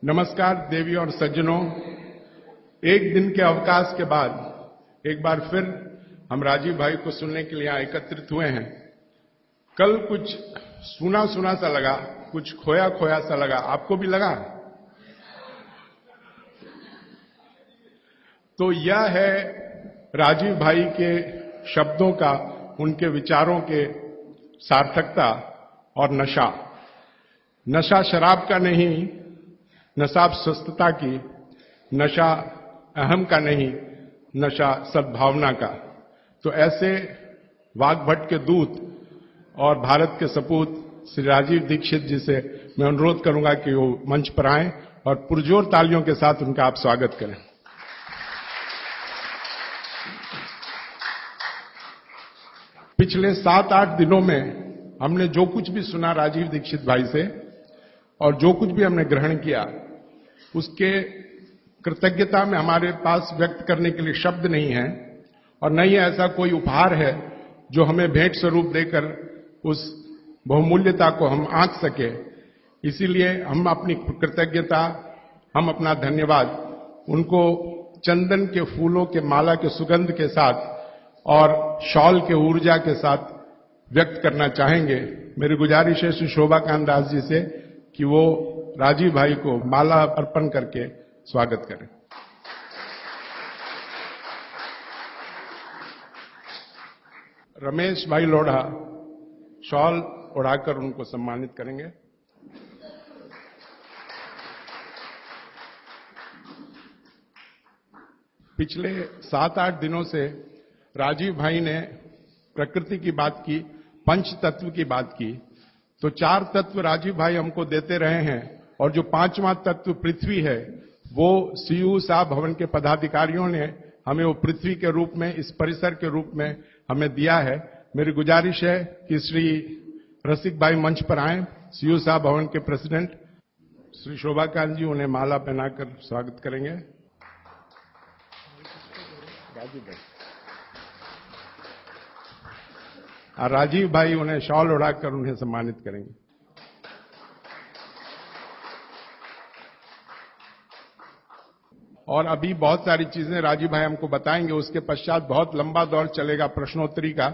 नमस्कार देवी और सज्जनों, एक दिन के अवकाश के बाद एक बार फिर हम राजीव भाई को सुनने के लिए यहां एकत्रित हुए हैं। कल कुछ सुना सुना सा लगा, कुछ खोया खोया सा लगा, आपको भी लगा? तो यह है राजीव भाई के शब्दों का, उनके विचारों के सार्थकता और नशा। नशा शराब का नहीं, नशा स्वस्थता की, नशा अहम का नहीं, नशा सद्भावना का। तो ऐसे वाग्भट के दूत और भारत के सपूत श्री राजीव दीक्षित जी से मैं अनुरोध करूंगा कि वो मंच पर आएं और पुरजोर तालियों के साथ उनका आप स्वागत करें। पिछले 7-8 दिनों में हमने जो कुछ भी सुना राजीव दीक्षित भाई से और जो कुछ भी हमने ग्रहण किया, उसके कृतज्ञता में हमारे पास व्यक्त करने के लिए शब्द नहीं है और न ही ऐसा कोई उपहार है जो हमें भेंट स्वरूप देकर उस बहुमूल्यता को हम आंक सके। इसीलिए हम अपनी कृतज्ञता, हम अपना धन्यवाद उनको चंदन के फूलों के माला के सुगंध के साथ और शॉल के ऊर्जा के साथ व्यक्त करना चाहेंगे। मेरी गुजारिश है श्री शोभाकांत दास जी से कि वो राजीव भाई को माला अर्पण करके स्वागत करें। रमेश भाई लोढ़ा शॉल ओढ़ाकर उनको सम्मानित करेंगे। पिछले 7-8 दिनों से राजीव भाई ने प्रकृति की बात की, पंच तत्व की बात की। तो 4 तत्व राजीव भाई हमको देते रहे हैं और जो 5वां तत्व पृथ्वी है, वो सीयू शाह भवन के पदाधिकारियों ने हमें वो पृथ्वी के रूप में, इस परिसर के रूप में हमें दिया है। मेरी गुजारिश है कि श्री रसिक भाई मंच पर आए। सीयू शाह भवन के प्रेसिडेंट श्री शोभाकांत जी उन्हें माला पहनाकर स्वागत करेंगे। राजीव भाई उन्हें शॉल उड़ाकर उन्हें सम्मानित करेंगे। और अभी बहुत सारी चीजें राजीव भाई हमको बताएंगे। उसके पश्चात बहुत लंबा दौर चलेगा प्रश्नोत्तरी का।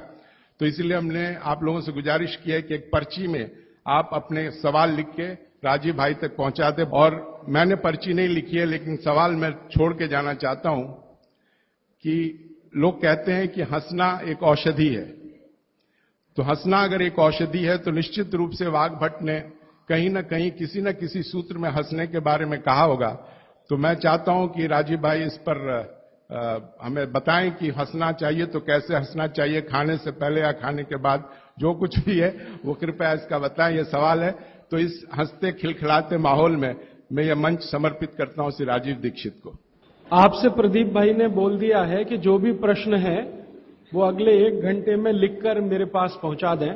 तो इसलिए हमने आप लोगों से गुजारिश की है कि एक पर्ची में आप अपने सवाल लिख के राजीव भाई तक पहुंचा दें। और मैंने पर्ची नहीं लिखी है, लेकिन सवाल मैं छोड़ के जाना चाहता हूं कि लोग कहते हैं कि हंसना एक औषधि है। तो हंसना अगर एक औषधि है तो निश्चित रूप से वाग्भट ने कहीं न कहीं किसी न किसी सूत्र में हंसने के बारे में कहा होगा। तो मैं चाहता हूं कि राजीव भाई इस पर हमें बताएं कि हंसना चाहिए तो कैसे हंसना चाहिए, खाने से पहले या खाने के बाद, जो कुछ भी है वो कृपया इसका बताएं। ये सवाल है। तो इस हंसते खिलखिलाते माहौल में मैं ये मंच समर्पित करता हूं श्री राजीव दीक्षित को। आपसे प्रदीप भाई ने बोल दिया है कि जो भी प्रश्न है वो अगले 1 घंटे में लिखकर मेरे पास पहुंचा दें।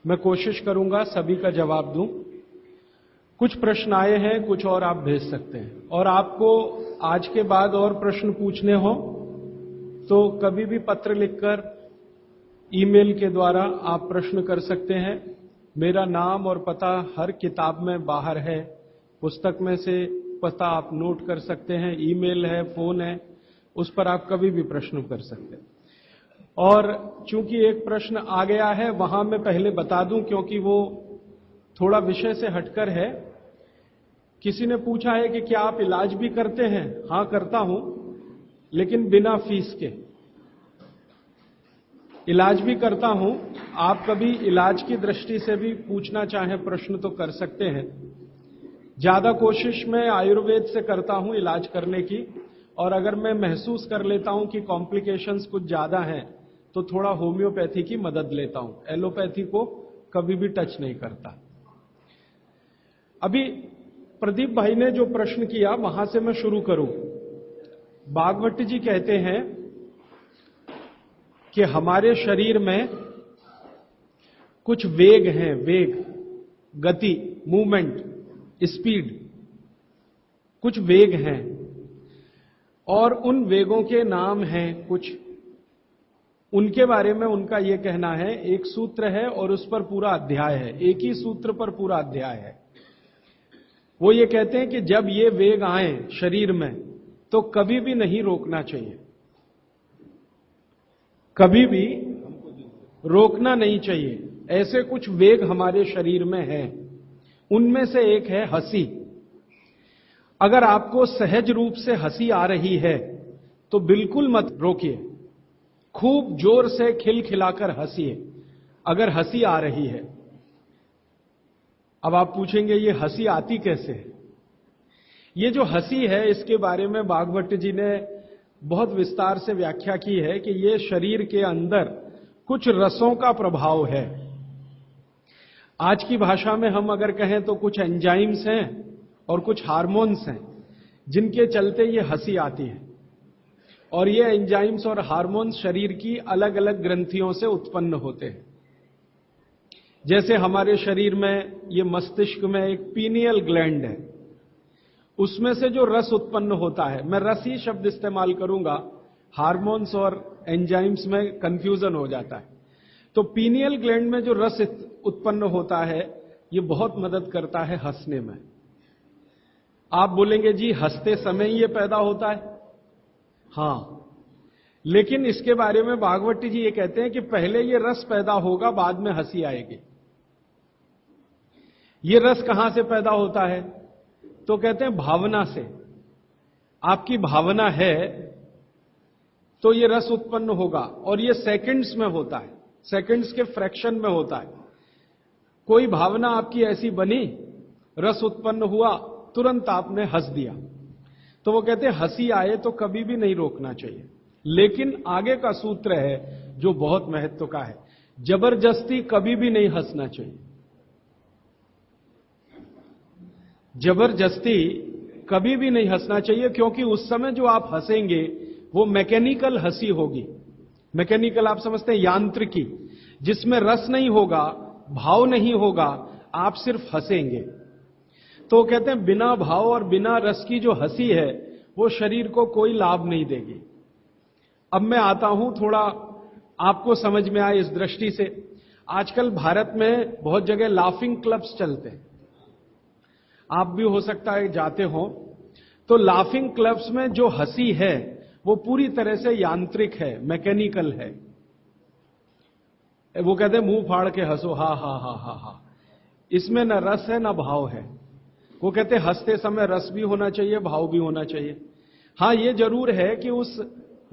मैं कोशिश करूंगा सभी का जवाब दूं। कुछ प्रश्न आए हैं, कुछ और आप भेज सकते हैं। और आपको आज के बाद और प्रश्न पूछने हो तो कभी भी पत्र लिखकर, ईमेल के द्वारा आप प्रश्न कर सकते हैं। मेरा नाम और पता हर किताब में बाहर है। पुस्तक में से पता आप नोट कर सकते हैं। ईमेल है, फोन है, उस पर आप कभी भी प्रश्न कर सकते हैं। और चूंकि एक प्रश्न आ गया है, वहां मैं पहले बता दूं क्योंकि वो थोड़ा विषय से हटकर है। किसी ने पूछा है कि क्या आप इलाज भी करते हैं? हां, करता हूं, लेकिन बिना फीस के इलाज भी करता हूं। आप कभी इलाज की दृष्टि से भी पूछना चाहें प्रश्न तो कर सकते हैं। ज्यादा कोशिश मैं आयुर्वेद से करता हूं इलाज करने की, और अगर मैं महसूस कर लेता हूं कि कॉम्प्लिकेशंस कुछ ज्यादा हैं तो थोड़ा होम्योपैथी की मदद लेता हूं। एलोपैथी को कभी भी टच नहीं करता। अभी प्रदीप भाई ने जो प्रश्न किया वहां से मैं शुरू करूं। भागवत जी कहते हैं कि हमारे शरीर में कुछ वेग हैं, वेग, गति, मूवमेंट, स्पीड, कुछ वेग हैं और उन वेगों के नाम हैं कुछ। उनके बारे में उनका यह कहना है, एक सूत्र है और उस पर पूरा अध्याय है, एक ही सूत्र पर पूरा अध्याय है। वो ये कहते हैं कि जब ये वेग आए शरीर में तो कभी भी नहीं रोकना चाहिए, कभी भी रोकना नहीं चाहिए। ऐसे कुछ वेग हमारे शरीर में हैं, उनमें से एक है हंसी। अगर आपको सहज रूप से हंसी आ रही है तो बिल्कुल मत रोकिए, खूब जोर से खिलखिलाकर हंसिए अगर हंसी आ रही है। अब आप पूछेंगे ये हंसी आती कैसे है? ये जो हंसी है इसके बारे में भागवत जी ने बहुत विस्तार से व्याख्या की है कि ये शरीर के अंदर कुछ रसों का प्रभाव है। आज की भाषा में हम अगर कहें तो कुछ एंजाइम्स हैं और कुछ हार्मोन्स हैं जिनके चलते ये हंसी आती है, और ये एंजाइम्स और हार्मोन्स शरीर की अलग अलग ग्रंथियों से उत्पन्न होते हैं। जैसे हमारे शरीर में ये मस्तिष्क में एक पीनियल ग्लैंड है, उसमें से जो रस उत्पन्न होता है, मैं रस ही शब्द इस्तेमाल करूंगा, हार्मोन्स और एंजाइम्स में कंफ्यूजन हो जाता है। तो पीनियल ग्लैंड में जो रस उत्पन्न होता है ये बहुत मदद करता है हंसने में। आप बोलेंगे जी हंसते समय ही ये पैदा होता है, हां, लेकिन इसके बारे में भागवत जी ये कहते हैं कि पहले ये रस पैदा होगा, बाद में हंसी आएगी। ये रस कहां से पैदा होता है? तो कहते हैं भावना से। आपकी भावना है तो ये रस उत्पन्न होगा, और ये सेकंड्स में होता है, सेकंड्स के फ्रैक्शन में होता है। कोई भावना आपकी ऐसी बनी, रस उत्पन्न हुआ, तुरंत आपने हंस दिया, तो वो कहते हैं हंसी आए तो कभी भी नहीं रोकना चाहिए। लेकिन आगे का सूत्र है जो बहुत महत्व का है, जबरदस्ती कभी भी नहीं हंसना चाहिए। जबरदस्ती कभी भी नहीं हंसना चाहिए, क्योंकि उस समय जो आप हंसेंगे वो मैकेनिकल हंसी होगी। मैकेनिकल आप समझते हैं, यांत्रिकी, जिसमें रस नहीं होगा, भाव नहीं होगा, आप सिर्फ हंसेंगे। तो कहते हैं बिना भाव और बिना रस की जो हंसी है वो शरीर को कोई लाभ नहीं देगी। अब मैं आता हूं थोड़ा आपको समझ में आए इस दृष्टि से। आजकल भारत में बहुत जगह लाफिंग क्लब्स चलते हैं, आप भी हो सकता है जाते हो। तो लाफिंग क्लब्स में जो हंसी है वो पूरी तरह से यांत्रिक है, मैकेनिकल है। वो कहते हैं मुंह फाड़ के हंसो, हा हा हा हा हा, इसमें न रस है न भाव है। वो कहते हैं हंसते समय रस भी होना चाहिए, भाव भी होना चाहिए। हां, ये जरूर है कि उस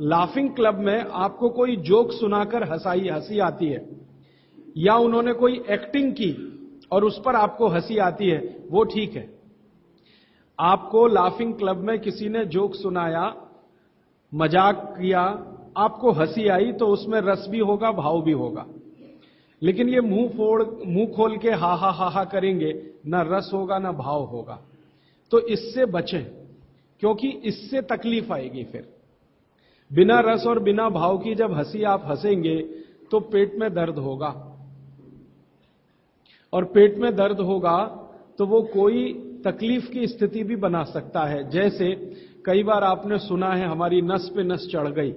लाफिंग क्लब में आपको कोई जोक सुनाकर हंसी आती है, या उन्होंने कोई एक्टिंग की और उस पर आपको हंसी आती है, वो ठीक है। आपको लाफिंग क्लब में किसी ने जोक सुनाया, मजाक किया, आपको हंसी आई, तो उसमें रस भी होगा, भाव भी होगा। लेकिन ये मुंह खोल के हा हा हा हा करेंगे, ना रस होगा ना भाव होगा। तो इससे बचें, क्योंकि इससे तकलीफ आएगी। फिर बिना रस और बिना भाव की जब हंसी आप हंसेंगे तो पेट में दर्द होगा, और पेट में दर्द होगा तो वो कोई तकलीफ की स्थिति भी बना सकता है। जैसे कई बार आपने सुना है हमारी नस पे नस चढ़ गई,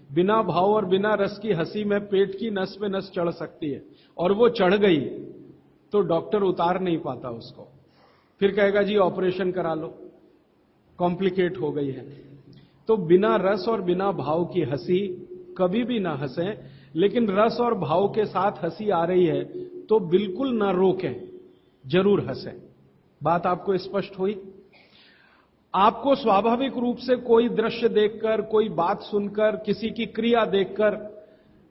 बिना भाव और बिना रस की हंसी में पेट की नस पे नस चढ़ सकती है, और वो चढ़ गई तो डॉक्टर उतार नहीं पाता उसको, फिर कहेगा जी ऑपरेशन करा लो, कॉम्प्लिकेट हो गई है। तो बिना रस और बिना भाव की हंसी कभी भी ना हंसें, लेकिन रस और भाव के साथ हंसी आ रही है तो बिल्कुल ना रोकें, जरूर हंसें। बात आपको स्पष्ट हुई? आपको स्वाभाविक रूप से कोई दृश्य देखकर, कोई बात सुनकर, किसी की क्रिया देखकर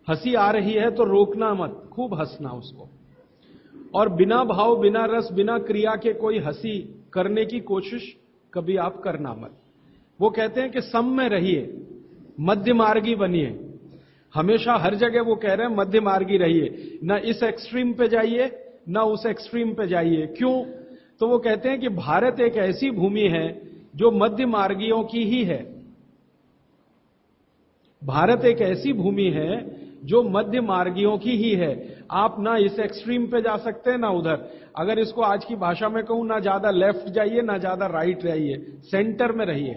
हंसी आ रही है तो रोकना मत, खूब हंसना उसको। और बिना भाव, बिना रस, बिना क्रिया के कोई हंसी करने की कोशिश कभी आप करना मत। वो कहते हैं कि सम में रहिए, मध्य मार्गी बनिए। हमेशा हर जगह वो कह रहे हैं मध्य मार्गी रहिए, ना इस एक्सट्रीम पे जाइए ना उस एक्सट्रीम पे जाइए। क्यों? तो वो कहते हैं कि भारत एक ऐसी भूमि है जो मध्य मार्गियों की ही है। भारत एक ऐसी भूमि है जो मध्य मार्गियों की ही है। आप ना इस एक्सट्रीम पे जा सकते हैं ना उधर। अगर इसको आज की भाषा में कहूं, ना ज्यादा लेफ्ट जाइए ना ज्यादा राइट जाइए, सेंटर में रहिए,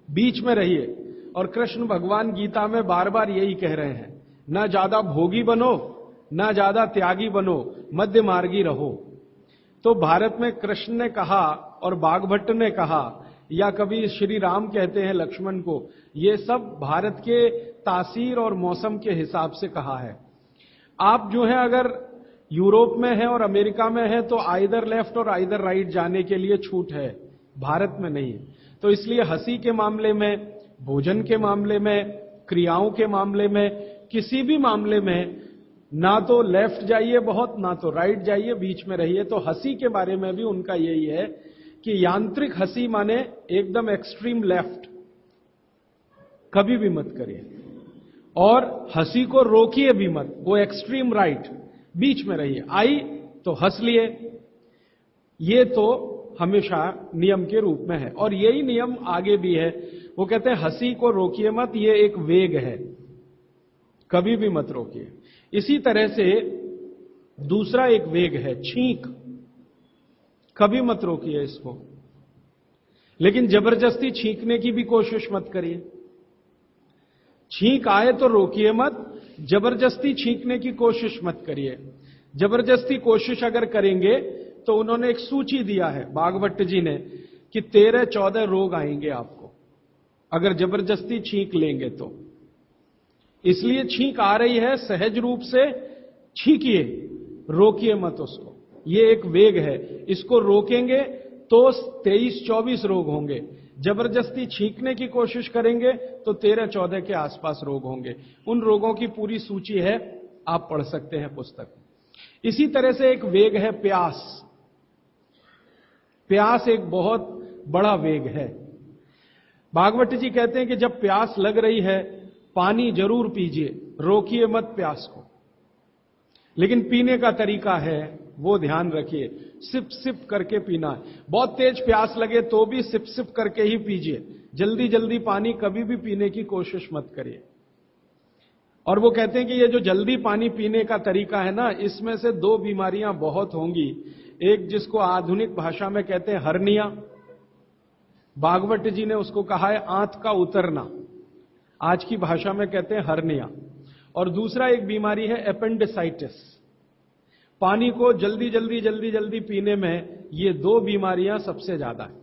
बीच में रहिए। और कृष्ण भगवान गीता में बार बार यही कह रहे हैं, ना ज्यादा भोगी बनो ना ज्यादा त्यागी बनो, मध्य मार्गी रहो। तो भारत में कृष्ण ने कहा और बागभट्ट ने कहा, या कभी श्री राम कहते हैं लक्ष्मण को, ये सब भारत के तासीर और मौसम के हिसाब से कहा है। आप जो है अगर यूरोप में है और अमेरिका में है तो आइदर लेफ्ट और आइदर राइट जाने के लिए छूट है, भारत में नहीं है। तो इसलिए हंसी के मामले में, भोजन के मामले में, क्रियाओं के मामले में, किसी भी मामले में ना तो लेफ्ट जाइए बहुत, ना तो राइट जाइए, बीच में रहिए। तो हंसी के बारे में भी उनका यही है कि यांत्रिक हंसी माने एकदम एक्सट्रीम लेफ्ट कभी भी मत करिए, और हंसी को रोकिए भी मत, वो एक्सट्रीम राइट, बीच में रहिए। आई तो हंस लिए, ये तो हमेशा नियम के रूप में है, और यही नियम आगे भी है। वो कहते हैं हंसी को रोकिए मत, ये एक वेग है, कभी भी मत रोकिए। इसी तरह से दूसरा एक वेग है छींक, कभी मत रोकिए इसको, लेकिन जबरदस्ती छींकने की भी कोशिश मत करिए। छींक आए तो रोकिए मत, जबरदस्ती छींकने की कोशिश मत करिए। जबरदस्ती कोशिश अगर करेंगे तो उन्होंने एक सूची दिया है बागभट्ट जी ने कि 13-14 रोग आएंगे आपको अगर जबरदस्ती छींक लेंगे तो। इसलिए छींक आ रही है, सहज रूप से छींकिए, रोकिए मत उसको। ये एक वेग है, इसको रोकेंगे तो 23-24 रोग होंगे, जबरदस्ती छींकने की कोशिश करेंगे तो 13-14 के आसपास रोग होंगे। उन रोगों की पूरी सूची है, आप पढ़ सकते हैं पुस्तक। इसी तरह से एक वेग है प्यास। प्यास एक बहुत बड़ा वेग है। भागवत जी कहते हैं कि जब प्यास लग रही है पानी जरूर पीजिए, रोकिए मत प्यास को, लेकिन पीने का तरीका है वो ध्यान रखिए, सिप सिप करके पीना है। बहुत तेज प्यास लगे तो भी सिप सिप करके ही पीजिए, जल्दी जल्दी पानी कभी भी पीने की कोशिश मत करिए। और वो कहते हैं कि ये जो जल्दी पानी पीने का तरीका है ना, इसमें से 2 बीमारियां बहुत होंगी। एक जिसको आधुनिक भाषा में कहते हैं हर्निया, भागवत जी ने उसको कहा है आंत का उतरना, आज की भाषा में कहते हैं हर्निया। और दूसरा एक बीमारी है एपेंडिसाइटिस। पानी को जल्दी जल्दी जल्दी जल्दी पीने में ये 2 बीमारियां सबसे ज्यादा है,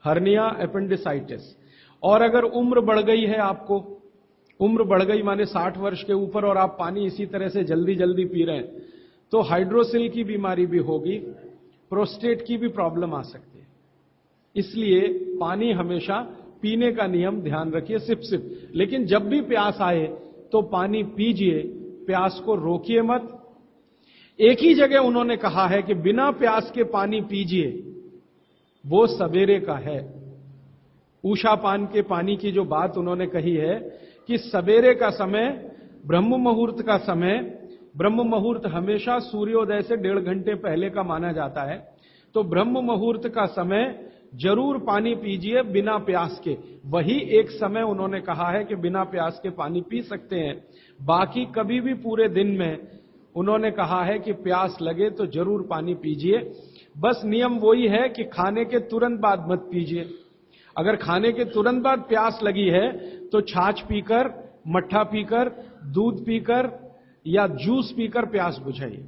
हर्निया, एपेंडिसाइटिस। और अगर उम्र बढ़ गई है, आपको उम्र बढ़ गई माने 60 वर्ष के ऊपर, और आप पानी इसी तरह से जल्दी जल्दी पी रहे हैं तो हाइड्रोसिल की बीमारी भी होगी, प्रोस्टेट की भी प्रॉब्लम आ सकती है। इसलिए पानी हमेशा पीने का नियम ध्यान रखिए, सिप सिप। लेकिन जब भी प्यास आए तो पानी पीजिए, प्यास को रोकिए मत। एक ही जगह उन्होंने कहा है कि बिना प्यास के पानी पीजिए, वो सवेरे का है। उषा पान के पानी की जो बात उन्होंने कही है कि सवेरे का समय, ब्रह्म मुहूर्त का समय, ब्रह्म मुहूर्त हमेशा सूर्योदय से 1.5 घंटे पहले का माना जाता है, तो ब्रह्म मुहूर्त का समय जरूर पानी पीजिए बिना प्यास के। वही एक समय उन्होंने कहा है कि बिना प्यास के पानी पी सकते हैं। बाकी कभी भी पूरे दिन में उन्होंने कहा है कि प्यास लगे तो जरूर पानी पीजिए। बस नियम वही है कि खाने के तुरंत बाद मत पीजिए। अगर खाने के तुरंत बाद प्यास लगी है तो छाछ पीकर, मट्ठा पीकर, दूध पीकर या जूस पीकर प्यास बुझाइए,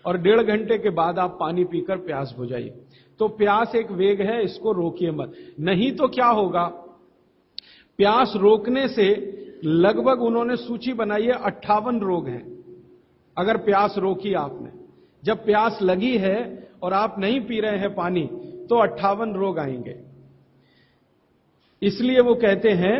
और 1.5 घंटे के बाद आप पानी पीकर प्यास बुझाइए। तो प्यास एक वेग है, इसको रोकिए मत। नहीं तो क्या होगा, प्यास रोकने से लगभग उन्होंने सूची बनाई है 58 रोग हैं। अगर प्यास रोकी आपने, जब प्यास लगी है और आप नहीं पी रहे हैं पानी, तो 58 रोग आएंगे। इसलिए वो कहते हैं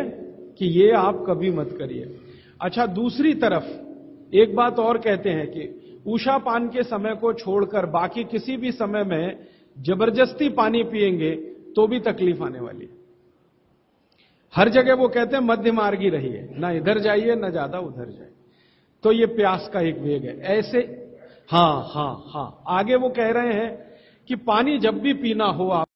कि ये आप कभी मत करिए। अच्छा, दूसरी तरफ एक बात और कहते हैं कि उषा पान के समय को छोड़कर बाकी किसी भी समय में जबरदस्ती पानी पिएंगे तो भी तकलीफ आने वाली है। हर जगह वो कहते हैं मध्य मार्गी रहिए, ना इधर जाइए ना ज्यादा उधर जाइए। तो ये प्यास का एक वेग है। ऐसे हाँ, आगे वो कह रहे हैं कि पानी जब भी पीना हो आप